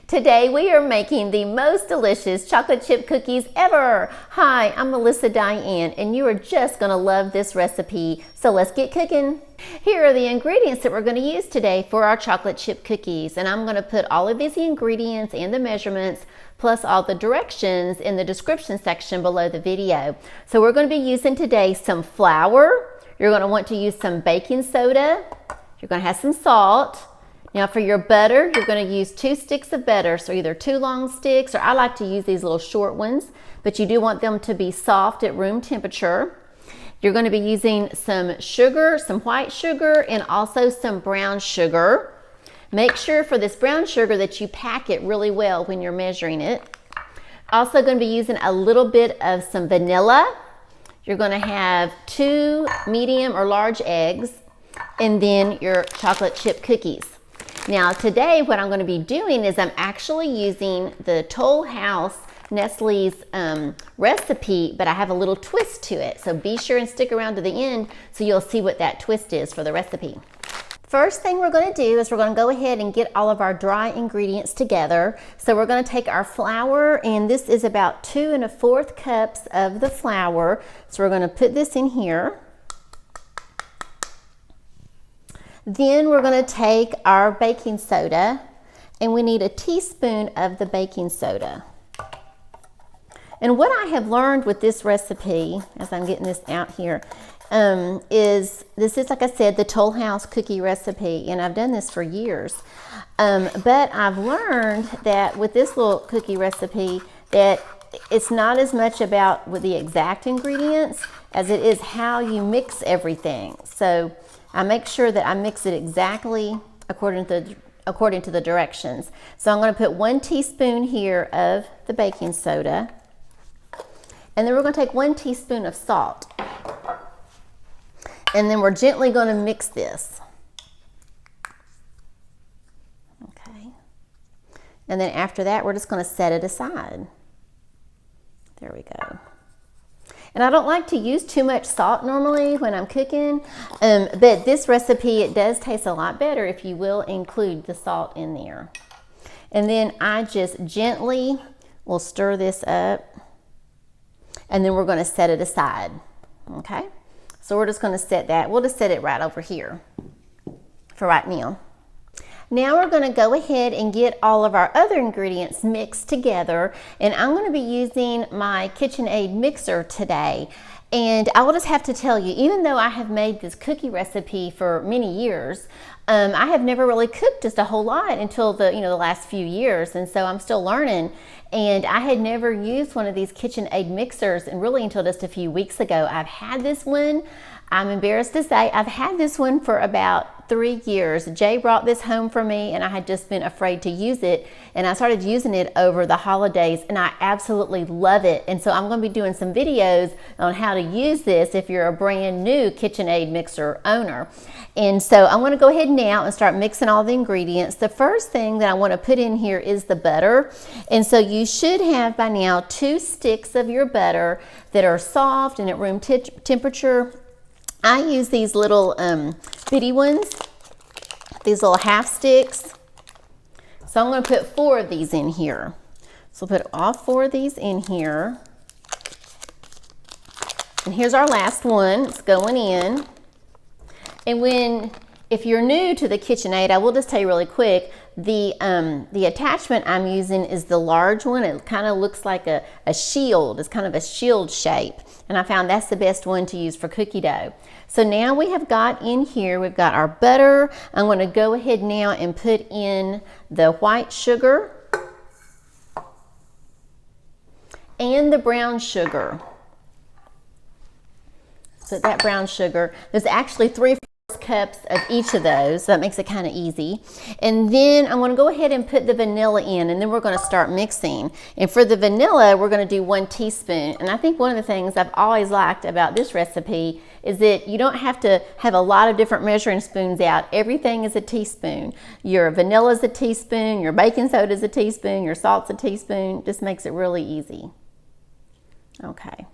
Today we are making the most delicious chocolate chip cookies ever. Hi, I'm Melissa Diane and you are just gonna love this recipe. So let's get cooking. Here are the ingredients that we're gonna use today for our chocolate chip cookies. And I'm gonna put all of these ingredients and the measurements plus all the directions in the description section below the video. So we're gonna be using today some flour. You're gonna want to use some baking soda. You're gonna have some salt. Now for your butter, you're going to use 2 sticks of butter, so either 2 long sticks, or I like to use these little short ones, but you do want them to be soft at room temperature. You're going to be using some sugar, some white sugar, and also some brown sugar. Make sure for this brown sugar that you pack it really well when you're measuring it. Also going to be using a little bit of some vanilla. You're going to have 2 medium or large eggs, and then your chocolate chip cookies. Now today what I'm going to be doing is I'm actually using the Toll House Nestle's recipe, but I have a little twist to it. So be sure and stick around to the end so you'll see what that twist is for the recipe. First thing we're going to do is we're going to go ahead and get all of our dry ingredients together. So we're going to take our flour, and this is about 2 1/4 cups of the flour. So we're going to put this in here. Then we're going to take our baking soda, and we need a teaspoon of the baking soda. And what I have learned with this recipe, as I'm getting this out here, is this is, like I said, the Toll House cookie recipe, and I've done this for years. But I've learned that with this little cookie recipe that it's not as much about with the exact ingredients as it is how you mix everything. So I make sure that I mix it exactly according to the directions. So I'm going to put 1 teaspoon here of the baking soda, and then we're going to take 1 teaspoon of salt, and then we're gently going to mix this. Okay, and then after that we're just going to set it aside. There we go. And I don't like to use too much salt normally when I'm cooking, but this recipe, it does taste a lot better if you will include the salt in there. And then I just gently will stir this up, and then we're going to set it aside. Okay, so we're just going to set that. We'll just set it right over here for right now. Now we're going to go ahead and get all of our other ingredients mixed together, and I'm going to be using my KitchenAid mixer today. And I will just have to tell you, even though I have made this cookie recipe for many years, I have never really cooked just a whole lot until the last few years, and so I'm still learning. And I had never used one of these KitchenAid mixers, and really until just a few weeks ago. I've had this one. I'm embarrassed to say I've had this one for about 3 years. Jay brought this home for me, and I had just been afraid to use it, and I started using it over the holidays, and I absolutely love it. And so I'm going to be doing some videos on how to use this if you're a brand new KitchenAid mixer owner. And so I'm going to go ahead now and start mixing all the ingredients. The first thing that I want to put in here is the butter, and so you should have by now 2 sticks of your butter that are soft and at room temperature. I use these little bitty ones, these little half sticks. So I'm going to put 4 of these in here. So put all 4 of these in here. And here's our last one. It's going in. And if you're new to the KitchenAid, I will just tell you really quick, the attachment I'm using is the large one. It kind of looks like a shield. It's kind of a shield shape. And I found that's the best one to use for cookie dough. So now we have got in here, we've got our butter. I'm going to go ahead now and put in the white sugar and the brown sugar. So that brown sugar, there's actually 3/4 cups of each of those, so that makes it kind of easy. And then I'm going to go ahead and put the vanilla in, and then we're going to start mixing. And for the vanilla, we're going to do 1 teaspoon. And I think one of the things I've always liked about this recipe is that you don't have to have a lot of different measuring spoons out. Everything is a teaspoon. Your vanilla is a teaspoon, your baking soda is a teaspoon, your salt's a teaspoon. Just makes it really easy. Okay.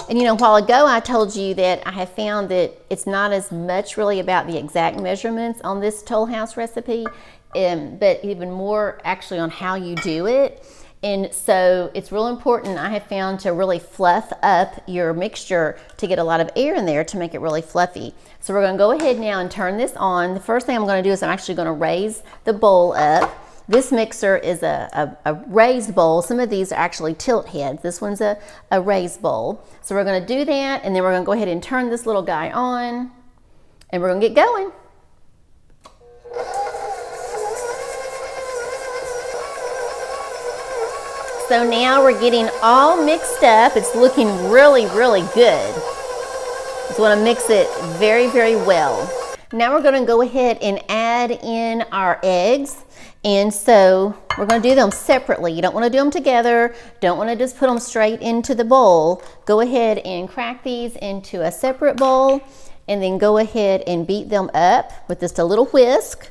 And a while ago I told you that I have found that it's not as much really about the exact measurements on this Toll House recipe. but even more actually on how you do it. And so it's real important, I have found, to really fluff up your mixture to get a lot of air in there to make it really fluffy. So we're gonna go ahead now and turn this on. The first thing I'm gonna do is I'm actually gonna raise the bowl up. This mixer is a raised bowl. Some of these are actually tilt heads. This one's a raised bowl. So we're gonna do that, and then we're gonna go ahead and turn this little guy on, and we're gonna get going. So now we're getting all mixed up. It's looking really, really good. Just want to mix it very, very well. Now we're going to go ahead and add in our eggs. And so we're going to do them separately. You don't want to do them together. Don't want to just put them straight into the bowl. Go ahead and crack these into a separate bowl, and then go ahead and beat them up with just a little whisk.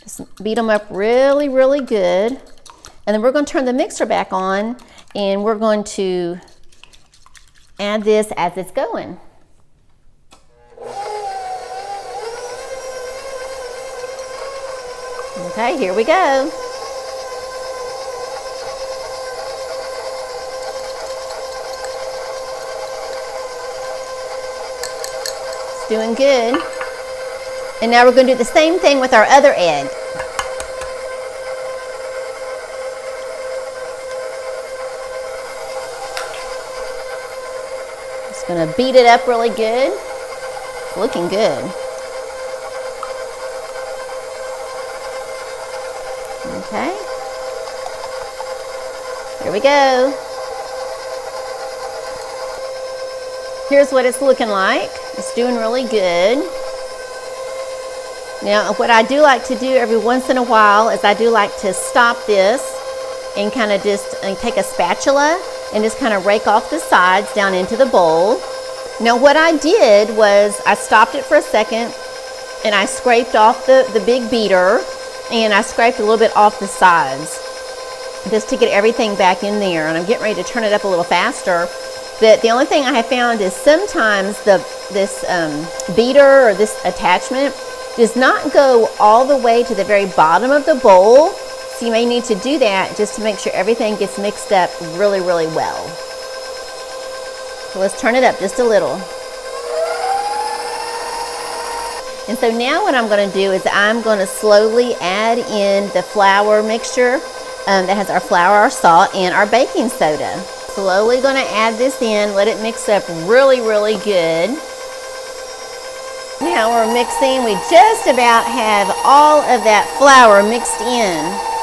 Just beat them up really, really good. And then we're going to turn the mixer back on, and we're going to add this as it's going. Okay, here we go. It's doing good. And now we're going to do the same thing with our other egg. Gonna beat it up really good. Looking good. Okay. Here we go. Here's what it's looking like. It's doing really good. Now, what I do like to do every once in a while is I do like to stop this and kind of just take a spatula and just kind of rake off the sides down into the bowl. Now what I did was I stopped it for a second, and I scraped off the big beater, and I scraped a little bit off the sides just to get everything back in there. And I'm getting ready to turn it up a little faster. But the only thing I have found is sometimes this beater or this attachment does not go all the way to the very bottom of the bowl. So you may need to do that just to make sure everything gets mixed up really, really well. So let's turn it up just a little. And so now what I'm going to do is I'm going to slowly add in the flour mixture that has our flour, our salt, and our baking soda. Slowly going to add this in, let it mix up really, really good. Now we're mixing. We just about have all of that flour mixed in.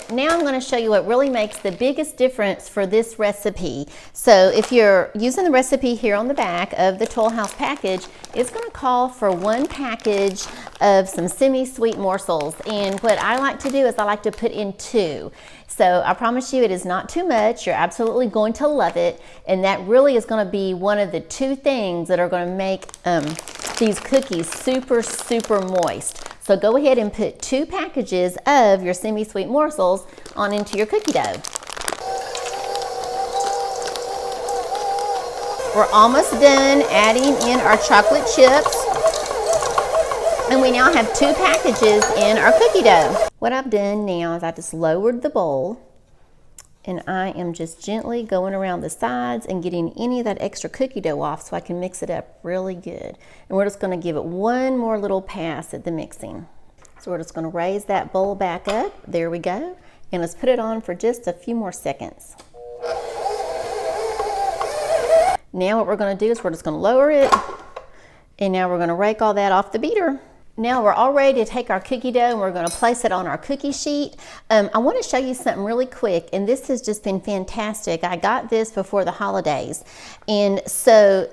Now I'm going to show you what really makes the biggest difference for this recipe. So if you're using the recipe here on the back of the Toll House package, it's going to call for 1 package of some semi-sweet morsels. And what I like to do is I like to put in 2. So I promise you it is not too much. You're absolutely going to love it. And that really is going to be one of the 2 things that are going to make these cookies super, super moist. So go ahead and put 2 packages of your semi-sweet morsels on into your cookie dough. We're almost done adding in our chocolate chips. And we now have 2 packages in our cookie dough. What I've done now is I just lowered the bowl, and I am just gently going around the sides and getting any of that extra cookie dough off so I can mix it up really good. And we're just going to give it one more little pass at the mixing. So we're just going to raise that bowl back up. There we go. And let's put it on for just a few more seconds. Now what we're going to do is we're just going to lower it. And now we're going to rake all that off the beater. Now we're all ready to take our cookie dough and we're going to place it on our cookie sheet. I want to show you something really quick, and this has just been fantastic. I got this before the holidays, and so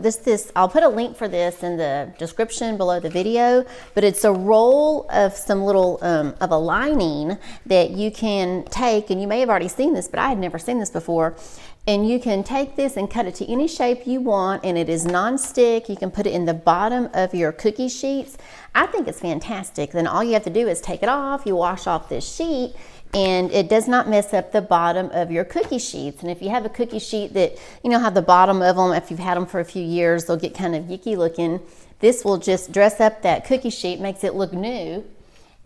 I'll put a link for this in the description below the video, but it's a roll of some little of a lining that you can take, and you may have already seen this, but I had never seen this before. And you can take this and cut it to any shape you want, and it is non-stick. You can put it in the bottom of your cookie sheets. I think it's fantastic. Then all you have to do is take it off, you wash off this sheet, and it does not mess up the bottom of your cookie sheets. And if you have a cookie sheet that, you know, have the bottom of them, if you've had them for a few years, they'll get kind of yicky looking. This will just dress up that cookie sheet, makes it look new.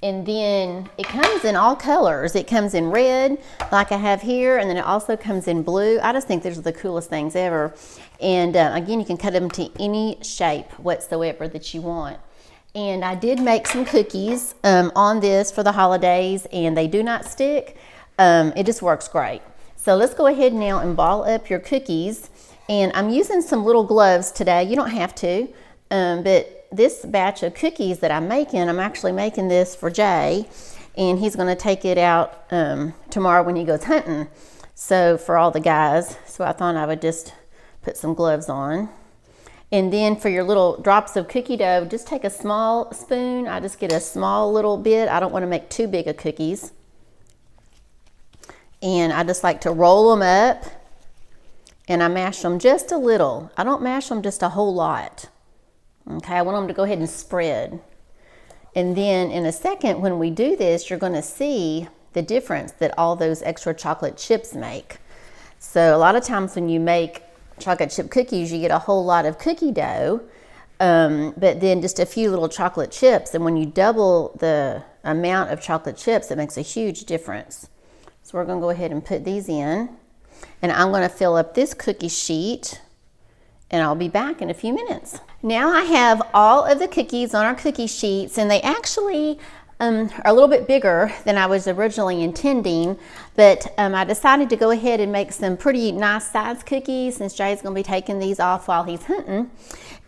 And then it comes in all colors. It comes in red, like I have here, and then it also comes in blue. I just think these are the coolest things ever. And again, you can cut them to any shape whatsoever that you want. And I did make some cookies on this for the holidays, and they do not stick. It just works great. So let's go ahead now and ball up your cookies. And I'm using some little gloves today. You don't have to, but this batch of cookies that I'm actually making this for Jay, and he's going to take it out tomorrow when he goes hunting. So for all the guys, so I thought I would just put some gloves on. And then for your little drops of cookie dough, just take a small spoon. I just get a small little bit. I don't want to make too big of cookies. And I just like to roll them up, and I mash them just a little. I don't mash them just a whole lot. Okay, I want them to go ahead and spread. And then in a second, when we do this, you're going to see the difference that all those extra chocolate chips make. So a lot of times when you make chocolate chip cookies, you get a whole lot of cookie dough, but then just a few little chocolate chips. And when you double the amount of chocolate chips, it makes a huge difference. So we're going to go ahead and put these in. And I'm going to fill up this cookie sheet, and I'll be back in a few minutes. Now I have all of the cookies on our cookie sheets, and they actually are a little bit bigger than I was originally intending, but I decided to go ahead and make some pretty nice size cookies since Jay's going to be taking these off while he's hunting.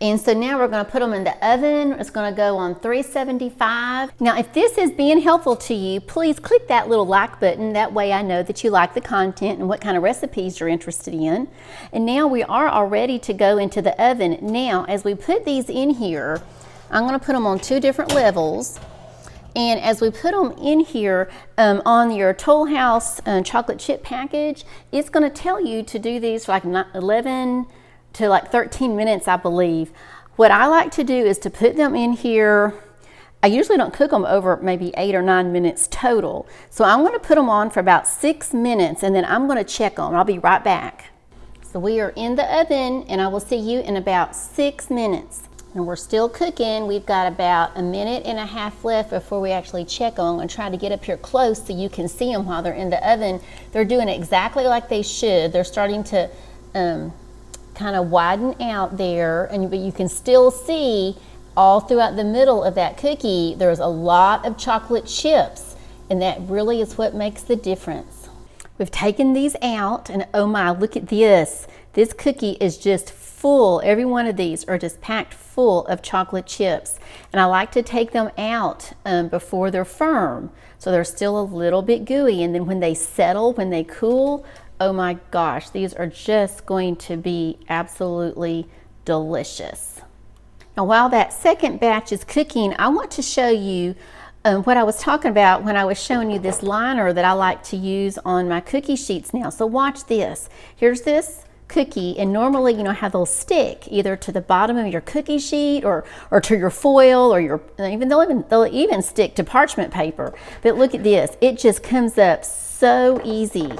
And so now we're going to put them in the oven. It's going to go on 375. Now, if this is being helpful to you, please click that little like button. That way I know that you like the content and what kind of recipes you're interested in. And now we are all ready to go into the oven. Now, as we put these in here, I'm going to put them on 2 different levels. And as we put them in here on your Toll House chocolate chip package, it's going to tell you to do these for like 11 to like 13 minutes, I believe. What I like to do is to put them in here. I usually don't cook them over maybe 8 or 9 minutes total. So I'm going to put them on for about 6 minutes, and then I'm going to check them. I'll be right back. So we are in the oven, and I will see you in about 6 minutes. And we're still cooking. We've got about 1.5 minutes left before we actually check them. I'm going to try to get up here close so you can see them while they're in the oven. They're doing exactly like they should. They're starting to kind of widen out there, but you can still see all throughout the middle of that cookie there's a lot of chocolate chips, and that really is what makes the difference. We've taken these out, and oh my, look at this. This cookie is just full. Every one of these are just packed full of chocolate chips, and I like to take them out before they're firm, so they're still a little bit gooey, and then when they settle, when they cool, oh my gosh, these are just going to be absolutely delicious. Now, while that second batch is cooking, I want to show you what I was talking about when I was showing you this liner that I like to use on my cookie sheets now. So watch this. Here's this cookie, and normally, you know how they'll stick either to the bottom of your cookie sheet or to your foil, or they'll even stick to parchment paper. But look at this. It just comes up so easy.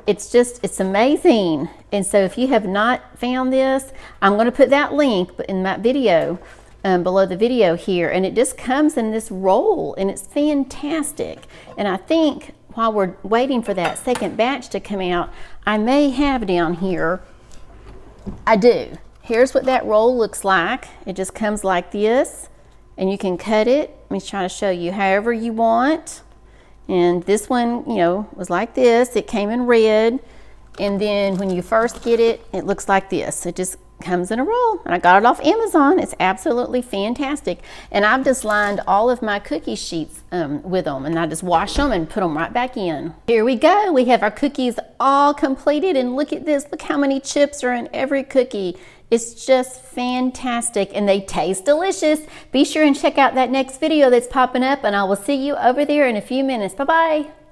It's amazing. And so if you have not found this, I'm going to put that link in that video below the video here, and it just comes in this roll, and it's fantastic. And I think while we're waiting for that second batch to come out, I may have down here, I do. Here's what that roll looks like. It just comes like this, and you can cut it. Let me try to show you however you want. And this one, you know, was like this. It came in red. And then when you first get it, it looks like this. It just comes in a roll. And I got it off Amazon. It's absolutely fantastic. And I've just lined all of my cookie sheets with them. And I just wash them and put them right back in. Here we go. We have our cookies all completed. And look at this. Look how many chips are in every cookie. It's just fantastic, and they taste delicious. Be sure and check out that next video that's popping up, and I will see you over there in a few minutes. Bye-bye.